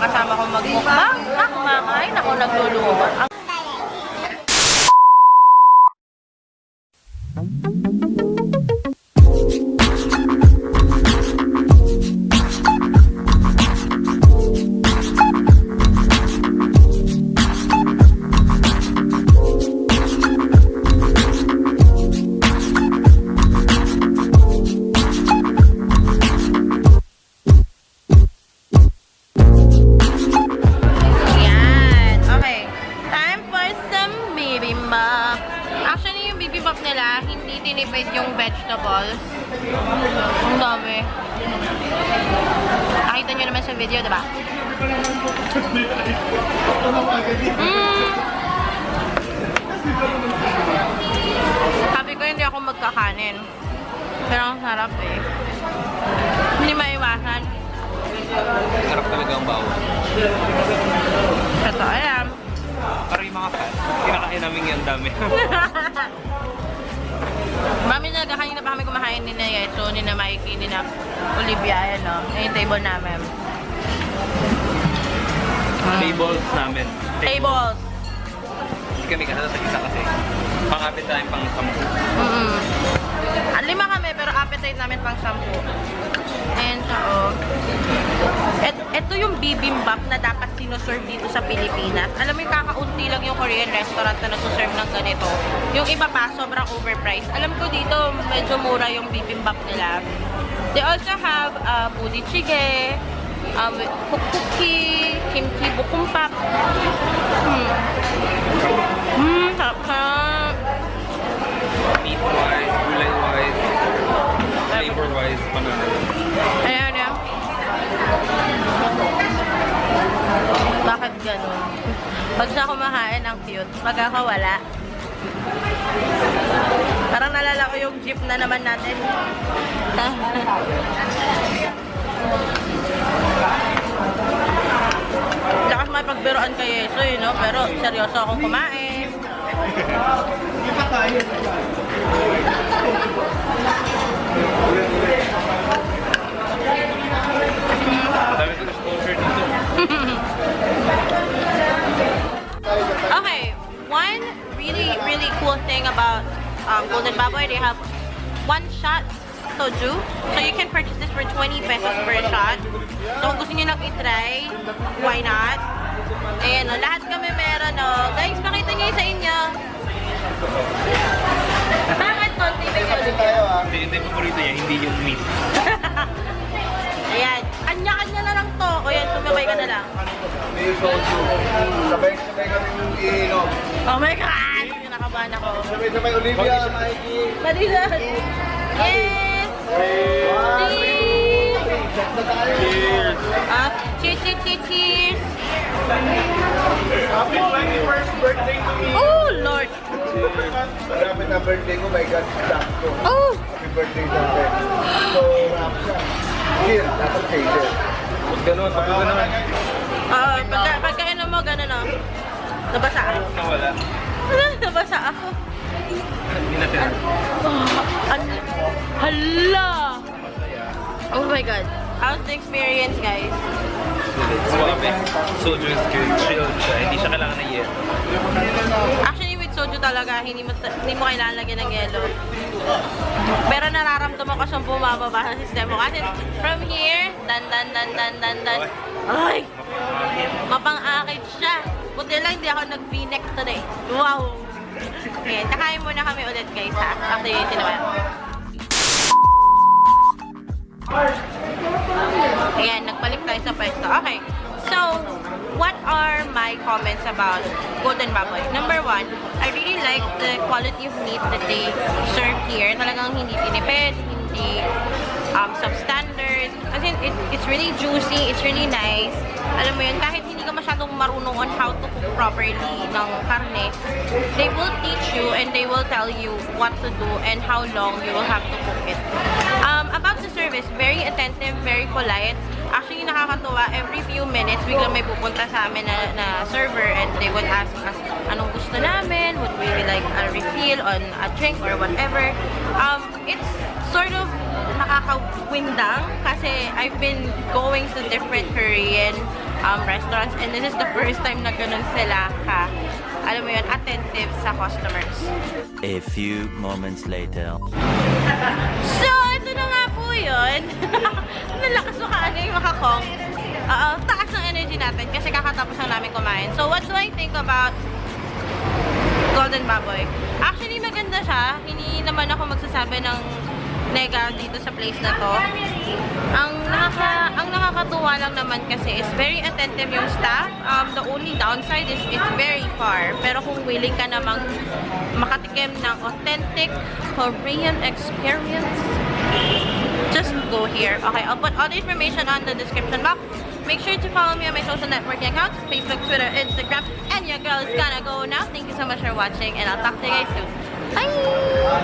kasama ko magmukbang. Kumakain ako, nagluluto. Actually, yung bibimbap nila, hindi tinipid yung vegetables. Ang dami. Nakita nyo naman sa video, diba? Sabi ko, hindi ako magkakanin. Pero ang sarap eh. Hindi maiwasan. Sarap talaga ang bawang. Totoo yan. Parang yung mga fans, kinakain namin yan dami. Mami talaga, kanina pa kami kumakain ni na Yeso, ni na Mikey, ni na Olivia, ano, yung table namin. Tables namin. Tables! Hindi kami kasama sa isa kasi. Pang-apit tayo pang 10. 5 kami, pero appetite namin pang 10. And so, ito yung bibimbap na dapat sinuserve dito sa Pilipinas. Alam mo yung kakaunti lang yung Korean restaurant na nagsuserve ng ganito. Yung iba pa, sobrang overpriced. Alam ko dito, medyo mura yung bibimbap nila. They also have budichige, hukkuki, kimchi bukumpap. Sarap. Meat-wise, gulay-wise, flavor-wise, panalo. Ayan yan. Bakit ganun? Pag siya kumakain, ang cute. Pag ako wala. Parang nalala ko yung jeep na naman natin. Lakas may pagbiroan kay Yeso, you know? Pero seryoso akong kumain. Dami ko na-sponsor dito. Okay, one really cool thing about Golden Baboy, they have one-shot soju. So you can purchase this for 20 pesos per shot. So kung gusto niyo lang i-try, why not? Ayan, no, lahat kami meron, no. Guys, pakita niyo sa inyo. Bakit konti ba yun? Hindi paborito niya, hindi yung meat. Ayan, kanya-kanya na lang to. O yan, sumabay ka na lang. Sabay-sabay kami yung iinom. Oh my God! Nakabahan ako. Sabay-sabay Olivia, Mikey. Madilas! Yes! Cheers! Cheers! Cheers! Happy 21st birthday to me. Oh, Lord! Malapit na birthday ko, my God, sakto. Oh! Happy birthday sa akin. So, rap siya. Here, dapat chaser. Huwag ganun, pag ganun. Pagkainom mo, gano'n, no? Nabasa ako. Nawala. Nabasa ako. Hindi natin. Hala! Oh my God. How's the experience, guys? Suwabe. Soju is good. Chill siya. Hindi siya kailangan ng yelo. Actually, with soju talaga, hindi mo kailangan lagyan ng yelo. Pero nararamdaman ko siyang bumababa sa sistema. Kasi from here, dan. Ay! Mapang-akit siya. Buti lang, hindi ako nag-v-neck today. Wow! Okay, kakain muna kami ulit, guys, ha? After yung tinawa. Ayan, nagpalit tayo sa pwesto. Okay, so, what are my comments about Golden Baboy? Number 1, I really like the quality of meat that they serve here. Talagang hindi tinipid, hindi substandard. As in, it's really juicy, it's really nice. Alam mo yun, kahit hindi ka masyadong marunong on how to cook properly ng karne, they will teach you and they will tell you what to do and how long you will have to cook it. About the service, very attentive, very polite. Actually, nakakatuwa, every few minutes, biglang may pupunta sa amin na server and they would ask us anong gusto namin, would we like a refill on a drink or whatever. It's sort of nakakawindang kasi I've been going to different Korean restaurants. And this is the first time na ganun sila ka, alam mo yun, attentive sa customers. A few moments later. So, ito na nga po yun. Nalakas mo ka, ano yung makakong. Taas ng energy natin kasi kakatapos na namin kumain. So, what do I think about Golden Baboy? Actually, maganda siya. Hindi naman ako magsasabi ng nega dito sa place na to. Ang nakakatuwa lang naman kasi is very attentive yung staff. The only downside is it's very far. Pero kung willing ka namang makatikim ng authentic Korean experience, just go here. Okay, I'll put all the information on the description box. Make sure to follow me on my social networking accounts, Facebook, Twitter, Instagram, and your girl is gonna go now. Thank you so much for watching, and I'll talk to you guys soon. Bye!